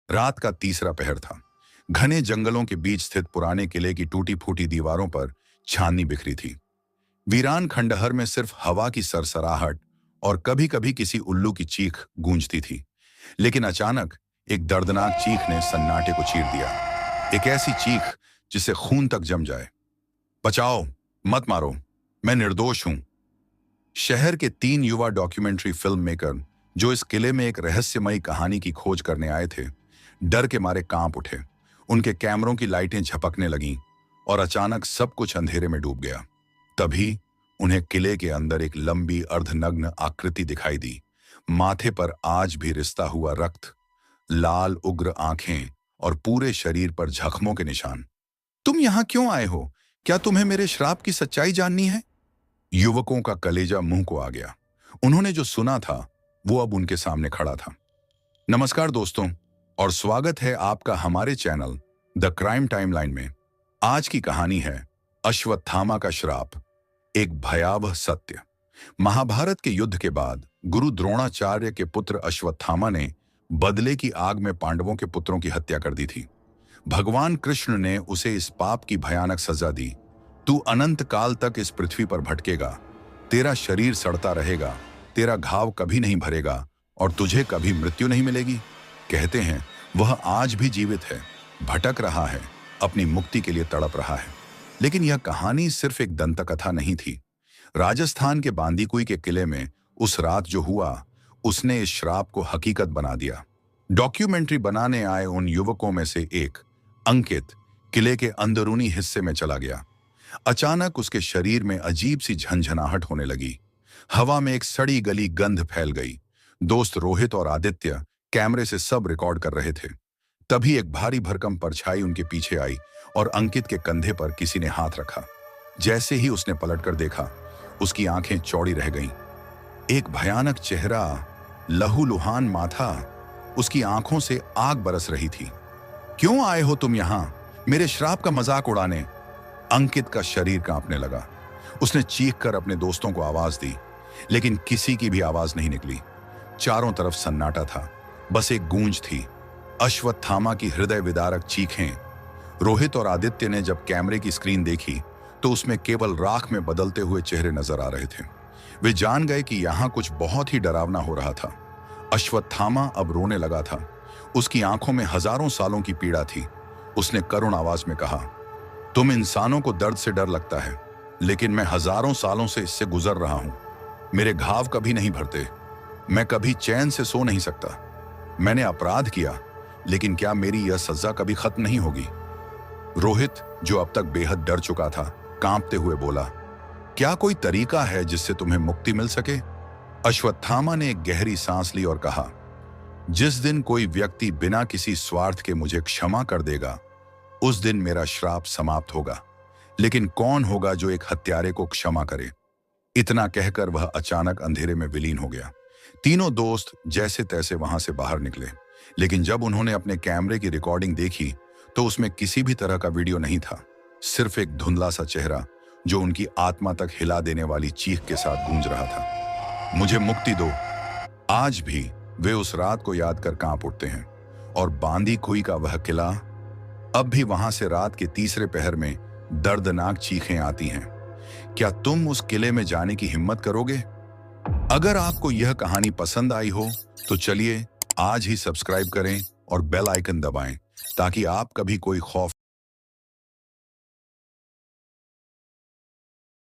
रात का तीसरा पहर था। घने जंगलों के बीच स्थित पुराने किले की टूटी फूटी दीवारों पर छाननी बिखरी थी। वीरान खंडहर में सिर्फ हवा की सरसराहट और कभी कभी किसी उल्लू की चीख गूंजती थी। लेकिन अचानक एक दर्दनाक चीख ने सन्नाटे को चीर दिया। एक ऐसी चीख जिसे खून तक जम जाए। बचाओ, मत मारो, मैं निर्दोष हूं। शहर के 3 युवा डॉक्यूमेंट्री फिल्म मेकर जो इस किले में एक रहस्यमयी कहानी की खोज करने आए थे, डर के मारे कांप उठे। उनके कैमरों की लाइटें झपकने लगीं और अचानक सब कुछ अंधेरे में डूब गया। तभी उन्हें किले के अंदर एक लंबी अर्धनग्न आकृति दिखाई दी। माथे पर आज भी रिश्ता हुआ रक्त, लाल उग्र आंखें और पूरे शरीर पर जख्मों के निशान। तुम यहां क्यों आए हो? क्या तुम्हें मेरे श्राप की सच्चाई जाननी है? युवकों का कलेजा मुंह को आ गया। उन्होंने जो सुना था वो अब उनके सामने खड़ा था। नमस्कार दोस्तों, और स्वागत है आपका हमारे चैनल द क्राइम टाइमलाइन में। आज की कहानी है अश्वत्थामा का श्राप, एक भयावह सत्य। महाभारत के युद्ध के बाद गुरु द्रोणाचार्य के पुत्र अश्वत्थामा ने बदले की आग में पांडवों के पुत्रों की हत्या कर दी थी। भगवान कृष्ण ने उसे इस पाप की भयानक सजा दी। तू अनंत काल तक इस पृथ्वी पर भटकेगा, तेरा शरीर सड़ता रहेगा, तेरा घाव कभी नहीं भरेगा और तुझे कभी मृत्यु नहीं मिलेगी। कहते हैं वह आज भी जीवित है, भटक रहा है, अपनी मुक्ति के लिए तड़प रहा है। लेकिन यह कहानी सिर्फ एक दंतकथा नहीं थी। राजस्थान के बांदीकुई के किले में उस रात जो हुआ, उसने इस श्राप को हकीकत बना दिया। डॉक्यूमेंट्री बनाने आए उन युवकों में से एक, अंकित, किले के अंदरूनी हिस्से में चला गया। अचानक उसके शरीर में अजीब सी झंझनाहट होने लगी। हवा में एक सड़ी गली गंध फैल गई। दोस्त रोहित और आदित्य कैमरे से सब रिकॉर्ड कर रहे थे। तभी एक भारी भरकम परछाई उनके पीछे आई और अंकित के कंधे पर किसी ने हाथ रखा। जैसे ही उसने पलटकर देखा, उसकी आंखें चौड़ी रह गईं। एक भयानक चेहरा, लहूलुहान माथा, उसकी आंखों से आग बरस रही थी। क्यों आए हो तुम यहां, मेरे श्राप का मजाक उड़ाने? अंकित का शरीर कांपने लगा। उसने चीखकर अपने दोस्तों को आवाज दी, लेकिन किसी की भी आवाज नहीं निकली। चारों तरफ सन्नाटा था, बस एक गूंज थी, अश्वत्थामा की हृदय विदारक चीखें। रोहित और आदित्य ने जब कैमरे की स्क्रीन देखी तो उसमें केवल राख में बदलते हुए चेहरे नजर आ रहे थे। वे जान गए कि यहां कुछ बहुत ही डरावना हो रहा था। अश्वत्थामा अब रोने लगा था। उसकी आंखों में हजारों सालों की पीड़ा थी। उसने करुण आवाज में कहा, तुम इंसानों को दर्द से डर लगता है, लेकिन मैं हजारों सालों से इससे गुजर रहा हूं। मेरे घाव कभी नहीं भरते, मैं कभी चैन से सो नहीं सकता। मैंने अपराध किया, लेकिन क्या मेरी यह सजा कभी खत्म नहीं होगी? रोहित, जो अब तक बेहद डर चुका था, कांपते हुए बोला, क्या कोई तरीका है जिससे तुम्हें मुक्ति मिल सके? अश्वत्थामा ने एक गहरी सांस ली और कहा, जिस दिन कोई व्यक्ति बिना किसी स्वार्थ के मुझे क्षमा कर देगा, उस दिन मेरा श्राप समाप्त होगा। लेकिन कौन होगा जो एक हत्यारे को क्षमा करे? इतना कहकर वह अचानक अंधेरे में विलीन हो गया। तीनों दोस्त जैसे तैसे वहां से बाहर निकले, लेकिन जब उन्होंने अपने कैमरे की रिकॉर्डिंग देखी तो उसमें किसी भी तरह का वीडियो नहीं था। सिर्फ एक धुंधला सा चेहरा जो उनकी आत्मा तक हिला देने वाली चीख के साथ गूंज रहा था, मुझे मुक्ति दो। आज भी वे उस रात को याद कर कांप उठते हैं, और बांदीकुई का वह किला अब भी वहां से रात के तीसरे पहर में दर्दनाक चीखें आती हैं। क्या तुम उस किले में जाने की हिम्मत करोगे? अगर आपको यह कहानी पसंद आई हो तो चलिए आज ही सब्सक्राइब करें और बेल आइकन दबाएं, ताकि आप कभी कोई खौफ